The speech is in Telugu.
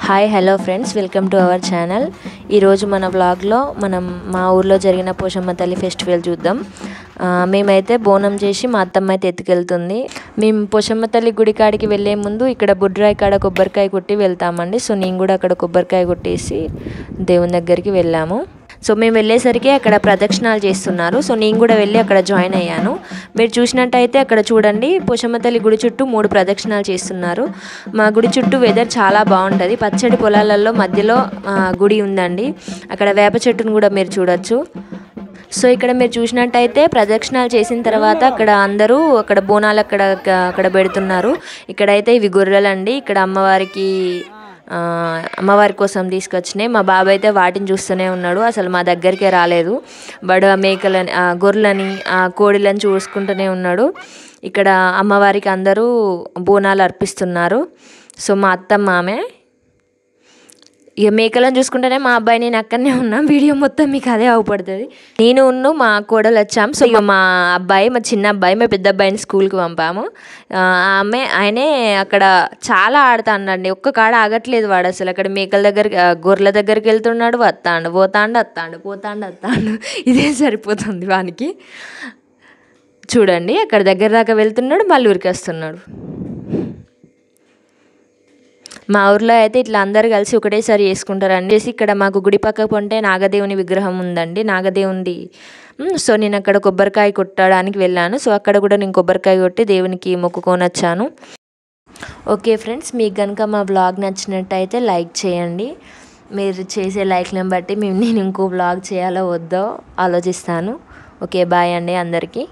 Hi hello friends, welcome to our channel. ఈరోజు మన వ్లాగ్లో మనం మా ఊర్లో జరిగిన పోషమ్మ తల్లి ఫెస్టివల్ చూద్దాం. మేమైతే బోనం చేసి మా అత్తమ్మ అయితే ఎత్తుకెళ్తుంది. మేము పోషమ్మ తల్లి గుడి కాడికి వెళ్ళే ముందు ఇక్కడ బుడ్రాయి కాడ కొబ్బరికాయ కొట్టి వెళ్తామండి. సో నేను కూడా అక్కడ కొబ్బరికాయ కొట్టేసి దేవుని దగ్గరికి వెళ్ళాము. సో మేము వెళ్ళేసరికి అక్కడ ప్రదక్షిణాలు చేస్తున్నారు. సో నేను కూడా వెళ్ళి అక్కడ జాయిన్ అయ్యాను. మీరు చూసినట్టయితే అక్కడ చూడండి, పోషమ్మ తల్లి గుడి చుట్టూ 3 ప్రదక్షిణాలు చేస్తున్నారు. మా గుడి చుట్టూ వెదర్ చాలా బాగుంటుంది. పచ్చడి పొలాలలో మధ్యలో గుడి ఉందండి. అక్కడ వేప చెట్టును కూడా మీరు చూడొచ్చు. సో ఇక్కడ మీరు చూసినట్టయితే ప్రదక్షిణాలు చేసిన తర్వాత అక్కడ అందరూ అక్కడ బోనాలు అక్కడ పెడుతున్నారు. ఇక్కడైతే ఇవి గొర్రెలండి. ఇక్కడ అమ్మవారి కోసం తీసుకొచ్చినాయి. మా బాబాయ్ అయితే వాటిని చూస్తూనే ఉన్నాడు, అసలు మా దగ్గరికే రాలేదు. వాడు ఆ మేకలని, గొర్రెలని, కోడిలని చూసుకుంటూనే ఉన్నాడు. ఇక్కడ అమ్మవారికి అందరూ బోనాలు అర్పిస్తున్నారు. సో మా అత్తమ్మ ఆమె ఇక మేకలను చూసుకుంటేనే మా అబ్బాయి నేను అక్కడనే ఉన్నా. వీడియో మొత్తం మీకు అదే అవపడుతుంది. నేను మా కోడలు వచ్చాం. సో ఇక మా చిన్న అబ్బాయి, మా పెద్ద అబ్బాయిని స్కూల్కి పంపాము. ఆయనే అక్కడ చాలా ఆడుతాడండి. ఒక్క కాడ ఆగట్లేదు వాడు అసలు. అక్కడ మేకల దగ్గరికి, గొర్రెల దగ్గరికి వెళ్తున్నాడు, పోతాండు. ఇదే సరిపోతుంది వానికి. చూడండి, అక్కడ దగ్గర దాకా వెళ్తున్నాడు, మళ్ళీ ఊరికి వస్తున్నాడు. మా ఊర్లో అయితే ఇట్లా అందరు కలిసి ఒకటేసారి చేసుకుంటారండి. ఇక్కడ మాకు గుడి పక్క పొంటే నాగదేవుని విగ్రహం ఉందండి, నాగదేవుంది. సో నేను అక్కడ కొబ్బరికాయ కొట్టడానికి వెళ్ళాను. సో అక్కడ కూడా నేను కొబ్బరికాయ కొట్టి దేవునికి మొక్కుకొని వచ్చాను. ఓకే ఫ్రెండ్స్, మీకు కనుక మా వ్లాగ్ నచ్చినట్టయితే లైక్ చేయండి. మీరు చేసే లైక్లను బట్టి నేను ఇంకో వ్లాగ్ చేయాలో వద్దో ఆలోచిస్తాను. ఓకే, బాయ్ అండి అందరికీ.